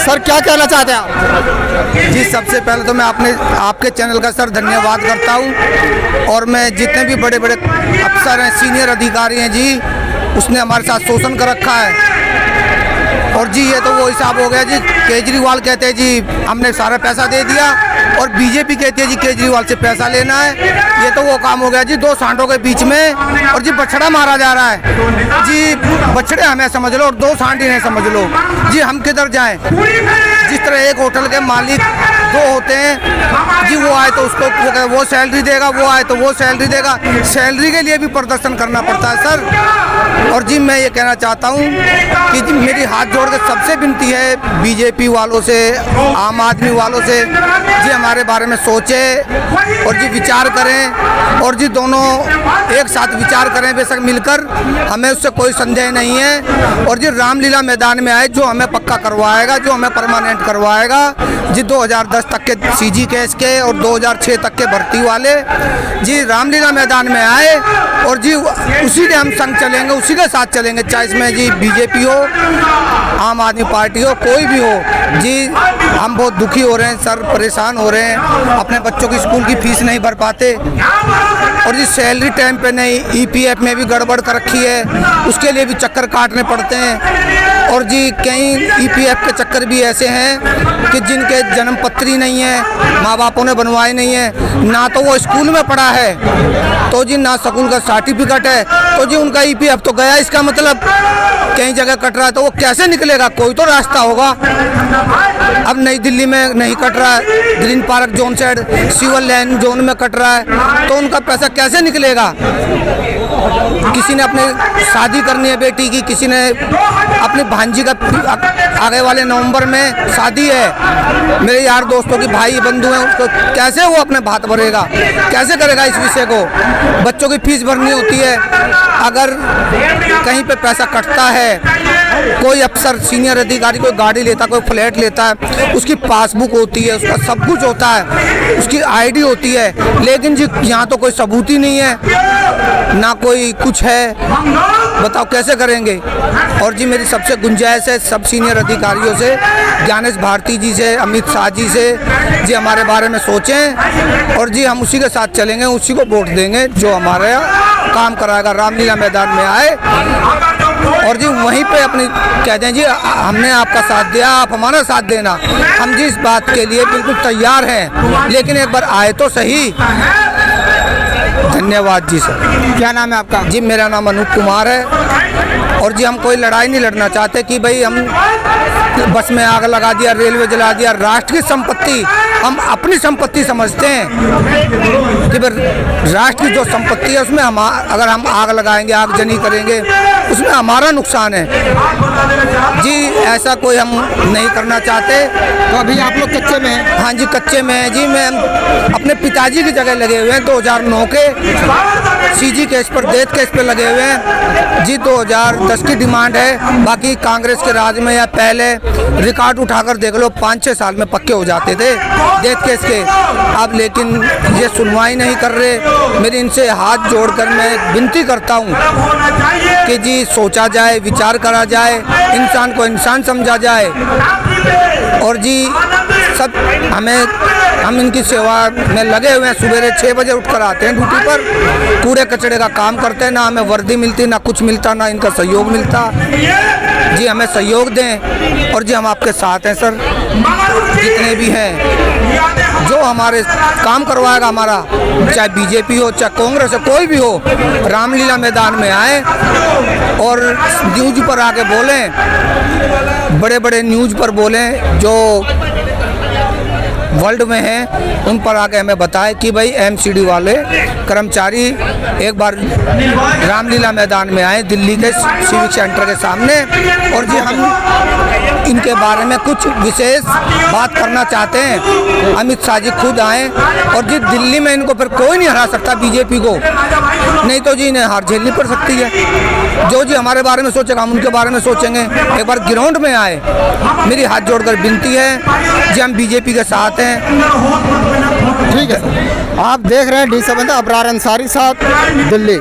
Sir क्या कहना चाहते हैं आप? जी सबसे पहले तो मैं आपके चैनल का सर धन्यवाद करता हूं, और मैं जितने भी बड़े बड़े अफसर हैं, सीनियर अधिकारी हैं जी, उसने हमारे साथ शोषण कर रखा है। और जी ये तो वो हिसाब हो गया जी, केजरीवाल कहते हैं जी हमने सारा पैसा दे दिया, और बीजेपी कहती है जी केजरीवाल से पैसा लेना है। ये तो वो काम हो गया जी, दो सांडों के बीच में, और जी बछड़ा मारा जा रहा है जी। बछड़े हमें समझ लो और दो सांड इन्हें समझ लो जी। हम किधर जाएं? जिस तरह एक होटल के मालिक दो होते हैं जी, वो आए तो उसको वो सैलरी देगा, वो आए तो वो सैलरी देगा। सैलरी के लिए भी प्रदर्शन करना पड़ता है सर। और जी मैं ये कहना चाहता हूँ कि जी मेरी हाथ जोड़ के सबसे विनती है बीजेपी वालों से, आम आदमी वालों से, जी हमारे बारे में सोचे और जी विचार करें, और जी दोनों एक साथ विचार करें बेशक मिलकर, हमें उससे कोई संदेह नहीं है। और जी रामलीला मैदान में आए, जो हमें पक्का करवाएगा, जो हमें परमानेंट करवाएगा जी। 2010 तक के सीजी केस के और 2006 तक के भर्ती वाले जी रामलीला मैदान में आए, और जी उसी के हम संग चलेंगे, उसी के साथ चलेंगे, चाहे इसमें जी बीजेपी हो, आम आदमी पार्टी हो, कोई भी हो जी। हम बहुत दुखी हो रहे हैं सर, परेशान हो रहे हैं, अपने बच्चों की स्कूल की फीस नहीं भर पाते, और जी सैलरी टाइम पे नहीं, ईपीएफ में भी गड़बड़ कर रखी है, उसके लिए भी चक्कर काटने पड़ते हैं। और जी कई ईपीएफ के चक्कर भी ऐसे हैं कि जिनके जन्म पत्री नहीं है, माँ बापों ने बनवाए नहीं है, ना तो वो स्कूल में पढ़ा है तो जी ना स्कूल का सर्टिफिकेट है, तो जी उनका ईपीएफ तो गया। इसका मतलब कई जगह कट रहा है, तो वो कैसे निकलेगा? कोई तो रास्ता होगा। अब नई दिल्ली में नहीं कट रहा है, Green Park zone side Civil Line zone में कट रहा है, तो उनका पैसा कैसे निकलेगा? किसी ने अपनी शादी करनी है बेटी की, किसी ने अपनी भांजी का आगे वाले नवंबर में शादी है, मेरे यार दोस्तों की भाई बंधु हैं, उसको कैसे वो अपने भात भरेगा? कैसे करेगा इस विषय को? बच्चों की फीस भरनी होती है, अगर कहीं पे पैसा कटता है, कोई अफसर सीनियर अधिकारी कोई गाड़ी लेता, कोई फ्लैट लेता है, उसकी पासबुक होती है, उसका सब कुछ होता है, उसकी आईडी होती है, लेकिन जी यहाँ तो कोई सबूत ही नहीं है, ना कोई कुछ है, बताओ कैसे करेंगे? और जी मेरी सबसे गुंजाइश है सब सीनियर अधिकारियों से, ज्ञानेश भारती जी से, अमित शाह जी से, जी हमारे बारे में सोचें, और जी हम उसी के साथ चलेंगे, उसी को वोट देंगे जो हमारे काम कराएगा। रामलीला मैदान में आए और जी वहीं पे अपनी कहते हैं जी हमने आपका साथ दिया, आप हमारा साथ देना। हम जी इस बात के लिए बिल्कुल तैयार हैं, लेकिन एक बार आए तो सही। धन्यवाद जी सर। क्या नाम है आपका? जी मेरा नाम अनूप कुमार है, और जी हम कोई लड़ाई नहीं लड़ना चाहते कि भाई हम बस में आग लगा दिया, रेलवे जला दिया। राष्ट्र की संपत्ति हम अपनी संपत्ति समझते हैं कि राष्ट्र की जो संपत्ति है उसमें हम अगर हम आग लगाएंगे, आगजनी करेंगे, उसमें हमारा नुकसान है जी। ऐसा कोई हम नहीं करना चाहते। तो अभी आप लोग कच्चे में हैं? हाँ जी कच्चे में हैं जी। मैं अपने पिताजी की जगह लगे हुए हैं, 2009 के सीजी केस पर, डेथ केस पे लगे हुए हैं जी। 2010 की डिमांड है, बाकी कांग्रेस के राज में या पहले रिकॉर्ड उठाकर देख लो, 5-6 साल में पक्के हो जाते थे डेथ केस के। अब लेकिन ये सुनवाई नहीं कर रहे। मेरी इनसे हाथ जोड़कर मैं विनती करता हूँ कि जी सोचा जाए, विचार करा जाए, इंसान को इंसान समझा जाए, और जी सब हम इनकी सेवा में लगे हुए हैं। सुबह 6 बजे उठकर आते हैं ड्यूटी पर, कूड़े कचड़े का काम करते हैं, ना हमें वर्दी मिलती, ना कुछ मिलता, ना इनका सहयोग मिलता। जी हमें सहयोग दें, और जी हम आपके साथ हैं सर, जितने भी हैं, जो हमारे काम करवाएगा हमारा, चाहे बीजेपी हो, चाहे कांग्रेस हो, कोई भी हो, रामलीला मैदान में आए और न्यूज़ पर आके बोलें, बड़े बड़े न्यूज़ पर बोलें जो वर्ल्ड में हैं, उन पर आके हमें बताएं कि भाई एमसीडी वाले कर्मचारी एक बार रामलीला मैदान में आए दिल्ली के सिविक सेंटर के सामने, और जी हम इनके बारे में कुछ विशेष बात करना चाहते हैं। अमित शाह जी खुद आए, और जी दिल्ली में इनको फिर कोई नहीं हरा सकता बीजेपी को, नहीं तो जी इन्हें हार झेलनी पड़ सकती है। जो जी हमारे बारे में सोचेगा हम उनके बारे में सोचेंगे। एक बार ग्राउंड में आए, मेरी हाथ जोड़कर विनती है जी, हम बीजेपी के साथ हैं। ठीक है, आप देख रहे हैं D7 अबरार अंसारी साहब, दिल्ली।